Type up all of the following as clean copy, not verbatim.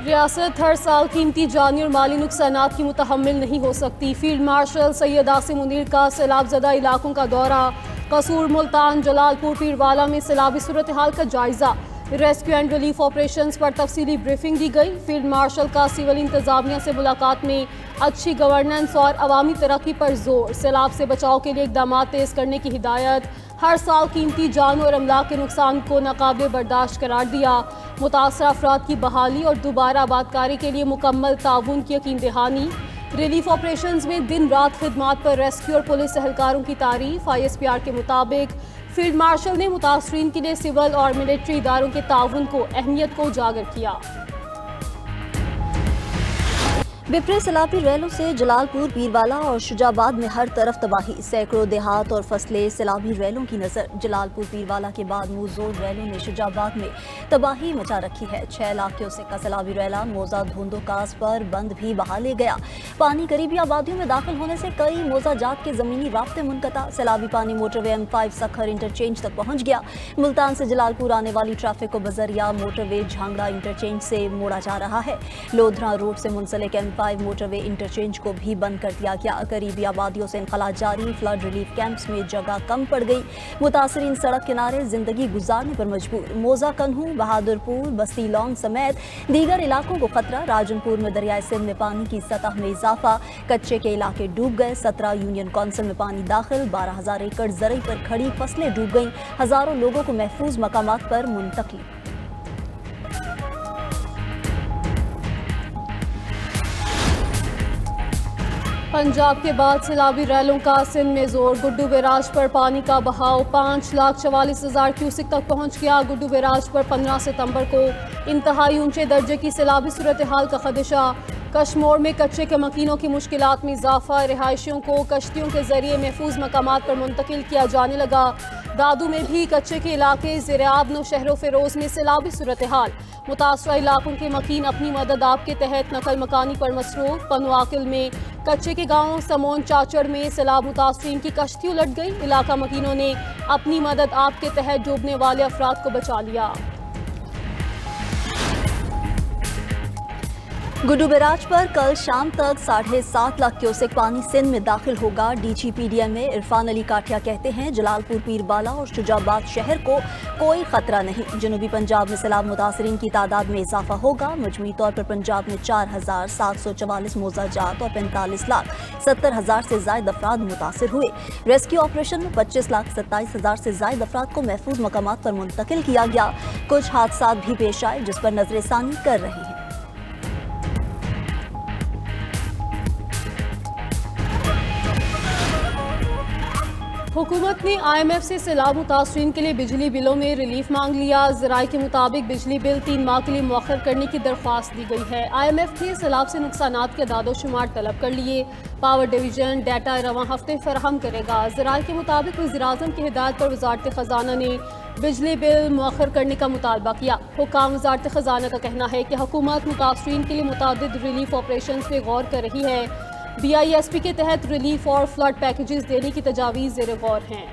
ریاست ہر سال قیمتی جانی اور مالی نقصانات کی متحمل نہیں ہو سکتی۔ فیلڈ مارشل سید عاصم منیر کا سیلاب زدہ علاقوں کا دورہ، قصور، ملتان، جلال پور، پیروالا میں سیلابی صورتحال کا جائزہ، ریسکیو اینڈ ریلیف آپریشنز پر تفصیلی بریفنگ دی گئی۔ فیلڈ مارشل کا سول انتظامیہ سے ملاقات میں اچھی گورننس اور عوامی ترقی پر زور، سیلاب سے بچاؤ کے لیے اقدامات تیز کرنے کی ہدایت، ہر سال قیمتی جانوں اور املاک کے نقصان کو ناقابل برداشت قرار دیا، متاثرہ افراد کی بحالی اور دوبارہ آبادکاری کے لیے مکمل تعاون کی یقین دہانی۔ ریلیف آپریشنز میں دن رات خدمات پر ریسکیو اور پولیس اہلکاروں کی تعریف۔ ISPR کے مطابق فیلڈ مارشل نے متاثرین کے لیے سول اور ملٹری اداروں کے تعاون کو اہمیت کو اجاگر کیا۔ بپرے سیلابی ریلوں سے جلال پور، پیروالا اور شجاع آباد میں ہر طرف تباہی، سینکڑوں دیہات اور فصلیں سیلابی ریلوں کی نظر۔ جلال پور پیروالا کے بعد موزود ریلوں نے شجاع آباد میں تباہی مچا رکھی ہے۔ 6 لاکھ کیوسک کا سیلابی ریلا موزہ دھوندو کاس پر بند بھی بہا لے گیا۔ پانی قریبی آبادیوں میں داخل ہونے سے کئی موزہ جات کے زمینی رابطے منقطع۔ سیلابی پانی موٹر وے M5 سکھر انٹرچینج تک پہنچ گیا۔ ملتان سے جلال پور آنے والی ٹریفک کو بذریعہ موٹر وے جھانگڑا انٹرچینج سے موڑا جا رہا ہے۔ لودھرا روڈ سے منسلک M5 موٹر وے انٹرچینج کو بھی بند کر دیا گیا۔ قریبی آبادیوں سے انخلا جاری، فلڈ ریلیف کیمپس میں جگہ کم پڑ گئی، متاثرین سڑک کنارے زندگی گزارنے پر مجبور۔ موزہ کنہو، بہادر پور، بستی لانگ سمیت دیگر علاقوں کو خطرہ۔ راجن پور میں دریائے سندھ میں پانی کی سطح میں اضافہ، کچے کے علاقے ڈوب گئے۔ 17 یونین کونسل میں پانی داخل، 12,000 ایکڑ زرعی پر کھڑی فصلیں ڈوب گئیں، ہزاروں لوگوں کو محفوظ مقامات پر منتقل۔ پنجاب کے بعد سیلابی ریلوں کا سندھ میں زور، گڈو بیراج پر پانی کا بہاؤ 5,44,000 کیوسک تک پہنچ گیا۔ گڈو بیراج پر 15 ستمبر کو انتہائی اونچے درجے کی سیلابی صورتحال کا خدشہ۔ کشمور میں کچے کے مکینوں کی مشکلات میں اضافہ، رہائشیوں کو کشتیوں کے ذریعے محفوظ مقامات پر منتقل کیا جانے لگا۔ دادو میں بھی کچے کے علاقے زیرآب نوشہر و فیروز میں سیلابی صورتحال، متاثرہ علاقوں کے مکین اپنی مدد آپ کے تحت نقل مکانی پر مصروف۔ پنواکل میں کچے کے گاؤں سمون چاچڑ میں سیلاب متاثرین کی کشتی الٹ گئی، علاقہ مکینوں نے اپنی مدد آپ کے تحت ڈوبنے والے افراد کو بچا لیا۔ گڈو بیراج پر کل شام تک 7.5 لاکھ کیوسک پانی سندھ میں داخل ہوگا۔ DGPDM میں عرفان علی کاٹھیا کہتے ہیں جلال پور، پیروالا اور شجاع آباد شہر کو کوئی خطرہ نہیں۔ جنوبی پنجاب میں سیلاب متاثرین کی تعداد میں اضافہ ہوگا۔ مجموعی طور پر پنجاب میں 4,744 موزہ جات اور 45,70,000 سے زائد افراد متاثر ہوئے۔ ریسکیو آپریشن میں 25,27,000 سے زائد افراد کو محفوظ مقامات پر منتقل کیا گیا۔ کچھ حادثات بھی پیش آئے جس پر نظر ثانی کر رہے ہیں۔ حکومت نے IMF سے سیلاب متاثرین کے لیے بجلی بلوں میں ریلیف مانگ لیا۔ ذرائع کے مطابق بجلی بل 3 ماہ کے لیے مؤخر کرنے کی درخواست دی گئی ہے۔ IMF نے سیلاب سے نقصانات کے اعداد و شمار طلب کر لیے۔ پاور ڈویژن ڈیٹا رواں ہفتے فراہم کرے گا۔ ذرائع کے مطابق وزیراعظم کی ہدایت پر وزارت خزانہ نے بجلی بل مؤخر کرنے کا مطالبہ کیا۔ حکام وزارت خزانہ کا کہنا ہے کہ حکومت متاثرین کے لیے متعدد ریلیف آپریشنز پہ غور کر رہی ہے۔ BISP کے تحت ریلیف اور فلڈ پیکیجز دینے کی تجاویز زیر غور ہیں۔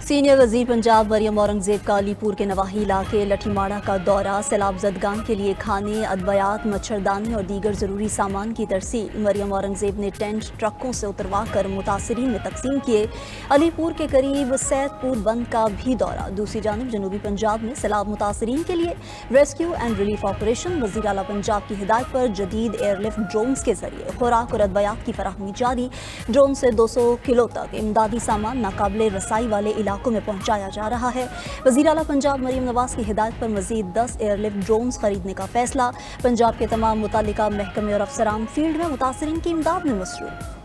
سینئر وزیر پنجاب مریم اورنگزیب کا علی پور کے نواحی علاقے لٹھی ماڑا کا دورہ، سیلاب زدگان کے لیے کھانے، ادویات، مچھردانی اور دیگر ضروری سامان کی ترسیل۔ مریم اورنگزیب نے ٹینٹ ٹرکوں سے اتروا کر متاثرین میں تقسیم کیے۔ علی پور کے قریب سید پور بند کا بھی دورہ۔ دوسری جانب جنوبی پنجاب میں سیلاب متاثرین کے لیے ریسکیو اینڈ ریلیف آپریشن، وزیر اعلیٰ پنجاب کی ہدایت پر جدید ایئر لفٹ ڈرونز کے ذریعے خوراک اور ادویات کی فراہمی جاری۔ ڈرون سے 200 کلو تک امدادی سامان ناقابل رسائی والے علاقوں میں پہنچایا جا رہا ہے۔ وزیر اعلیٰ پنجاب مریم نواز کی ہدایت پر مزید 10 ایئر لفٹ ڈرونز خریدنے کا فیصلہ۔ پنجاب کے تمام متعلقہ محکمے اور افسران فیلڈ میں متاثرین کی امداد میں مصروف۔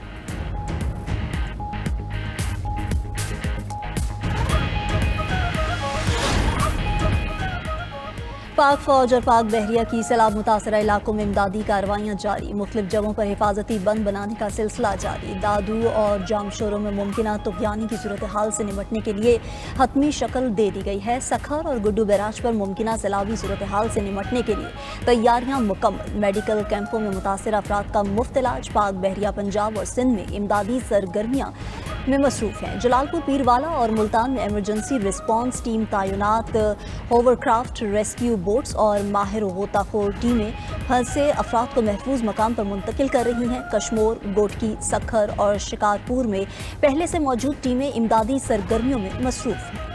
پاک فوج اور پاک بحریہ کی سیلاب متاثرہ علاقوں میں امدادی کارروائیاں جاری، مختلف جگہوں پر حفاظتی بند بنانے کا سلسلہ جاری۔ دادو اور جام شوروں میں ممکنہ طغیانی کی صورتحال سے نمٹنے کے لیے حتمی شکل دے دی گئی ہے۔ سکھر اور گڈو بیراج پر ممکنہ سیلابی صورتحال سے نمٹنے کے لیے تیاریاں مکمل۔ میڈیکل کیمپوں میں متاثرہ افراد کا مفت علاج۔ پاک بحریہ پنجاب اور سندھ میں امدادی سرگرمیاں میں مصروف ہیں۔ جلال پور پیروالا اور ملتان میں ایمرجنسی رسپانس ٹیم تعینات، ہوور کرافٹ ریسکیو بوٹس اور ماہر غوطہ خور ٹیمیں پھنسے افراد کو محفوظ مقام پر منتقل کر رہی ہیں۔ کشمور، گوٹکی، سکھر اور شکارپور میں پہلے سے موجود ٹیمیں امدادی سرگرمیوں میں مصروف ہیں۔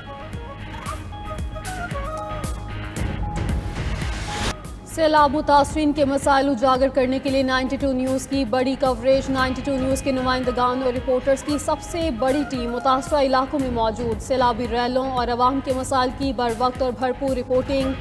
سیلاب متاثرین کے مسائل اجاگر کرنے کے لیے 92 نیوز کی بڑی کوریج۔ 92 نیوز کے نمائندگان اور رپورٹرز کی سب سے بڑی ٹیم متاثرہ علاقوں میں موجود۔ سیلابی ریلوں اور عوام کے مسائل کی بروقت اور بھرپور رپورٹنگ۔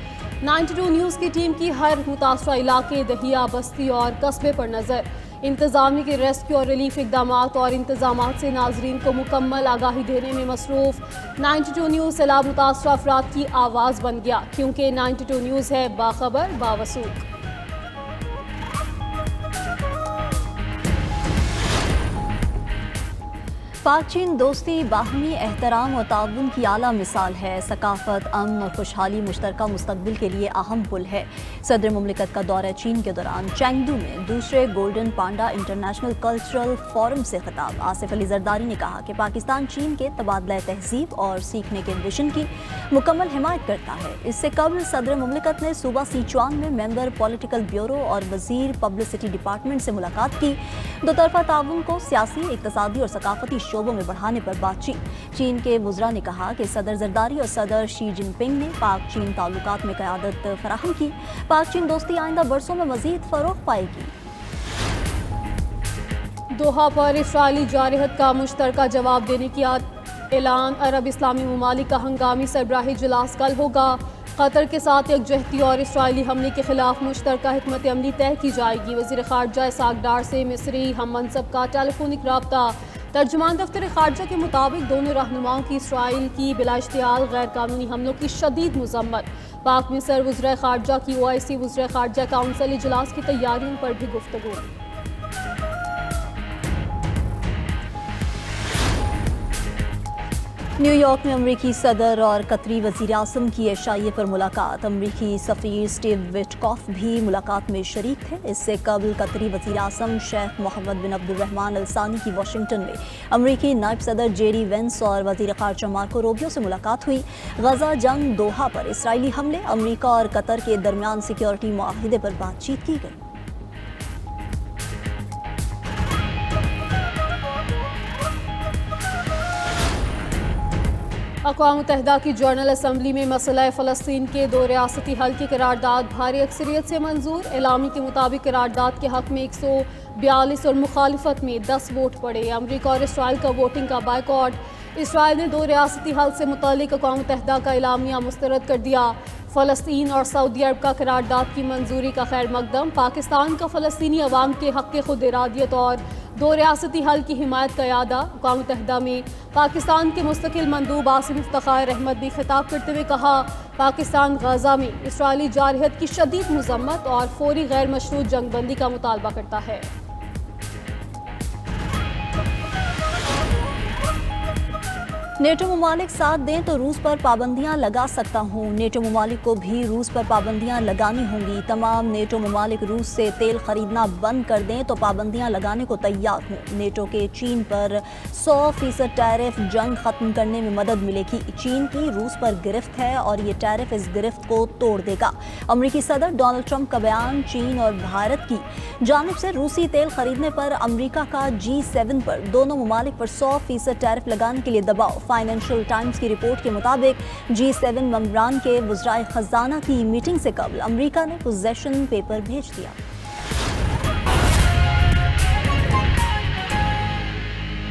92 نیوز کی ٹیم کی ہر متاثرہ علاقے، دہیا، بستی اور قصبے پر نظر۔ انتظامیہ کے ریسکیو اور ریلیف اقدامات اور انتظامات سے ناظرین کو مکمل آگاہی دینے میں مصروف۔ 92 نیوز سیلاب متاثرہ افراد کی آواز بن گیا، کیونکہ 92 نیوز ہے باخبر، باوثوق۔ پاک چین دوستی باہمی احترام اور تعاون کی اعلیٰ مثال ہے۔ ثقافت، امن اور خوشحالی مشترکہ مستقبل کے لیے اہم پل ہے۔ صدر مملکت کا دورہ چین کے دوران چینگدو میں دوسرے golden panda international cultural forum سے خطاب۔ آصف علی زرداری نے کہا کہ پاکستان چین کے تبادلہ تہذیب اور سیکھنے کے وژن کی مکمل حمایت کرتا ہے۔ اس سے قبل صدر مملکت نے صوبہ سیچوان میں ممبر پولیٹیکل بیورو اور وزیر پبلسٹی ڈپارٹمنٹ سے ملاقات کی۔ دو طرفہ تعاون کو سیاسی، اقتصادی اور ثقافتی شعبوں میں بڑھانے پر بات چیت۔ چین کے وزراء نے کہا کہ صدر زرداری اور صدر شی جن پنگ نے پاک چین تعلقات میں قیادت فراہم کی۔ پاک چین دوستی آئندہ برسوں میں مزید فروغ پائے گی۔ دوحہ پر اسرائیلی جارحیت کا مشترکہ جواب دینے کی اعلان۔ عرب اسلامی ممالک کا ہنگامی سربراہی اجلاس کل ہوگا۔ قطر کے ساتھ یکجہتی اور اسرائیلی حملے کے خلاف مشترکہ حکمت عملی طے کی جائے گی۔ وزیر خارجہ اسحاق ڈار سے مصری ہم منصب کا ٹیلی فونک رابطہ۔ ترجمان دفتر خارجہ کے مطابق دونوں رہنماؤں کی اسرائیل کی بلا اشتعال غیر قانونی حملوں کی شدید مذمت۔ پاک مصر وزرائے خارجہ کی OIC وزرائے خارجہ کونسل اجلاس کی تیاریوں پر بھی گفتگو۔ نیو یارک میں امریکی صدر اور قطری وزیر اعظم کی عشائیے پر ملاقات۔ امریکی سفیر سٹیو وٹکاف بھی ملاقات میں شریک تھے۔ اس سے قبل قطری وزیر اعظم شیخ محمد بن عبد الرحمن الثانی کی واشنگٹن میں امریکی نائب صدر جیری وینس اور وزیر خارجہ مارکو روبیو سے ملاقات ہوئی۔ غزہ جنگ، دوحہ پر اسرائیلی حملے، امریکہ اور قطر کے درمیان سیکیورٹی معاہدے پر بات چیت کی گئی۔ اقوام متحدہ کی جنرل اسمبلی میں مسئلہ فلسطین کے دو ریاستی حل کی قرارداد بھاری اکثریت سے منظور۔ اعلامی کے مطابق قرارداد کے حق میں 142 اور مخالفت میں 10 ووٹ پڑے۔ امریکہ اور اسرائیل کا ووٹنگ کا بائیکاٹ۔ اسرائیل نے دو ریاستی حل سے متعلق اقوام متحدہ کا اعلامیہ مسترد کر دیا۔ فلسطین اور سعودی عرب کا قرارداد کی منظوری کا خیر مقدم۔ پاکستان کا فلسطینی عوام کے حق کے خود ارادیت اور دو ریاستی حل کی حمایت کا اعادہ۔ اقوام متحدہ میں پاکستان کے مستقل مندوب آصف افتخار احمد نے خطاب کرتے ہوئے کہا، پاکستان غزہ میں اسرائیلی جارحیت کی شدید مذمت اور فوری غیر مشروط جنگ بندی کا مطالبہ کرتا ہے۔ نیٹو ممالک ساتھ دیں تو روس پر پابندیاں لگا سکتا ہوں۔ نیٹو ممالک کو بھی روس پر پابندیاں لگانی ہوں گی۔ تمام نیٹو ممالک روس سے تیل خریدنا بند کر دیں تو پابندیاں لگانے کو تیار ہوں۔ نیٹو کے چین پر 100% ٹیرف جنگ ختم کرنے میں مدد ملے گی۔ چین کی روس پر گرفت ہے اور یہ ٹیرف اس گرفت کو توڑ دے گا۔ امریکی صدر ڈونلڈ ٹرمپ کا بیان۔ چین اور بھارت کی جانب سے روسی تیل خریدنے پر امریکہ کا G7 پر دونوں ممالک پر 100% ٹیرف لگانے کے لیے دباؤ۔ فائنینشل ٹائمز کی رپورٹ کے مطابق G7 ممبران کے وزرائے خزانہ کی میٹنگ سے قبل امریکہ نے پوزیشن پیپر بھیج دیا۔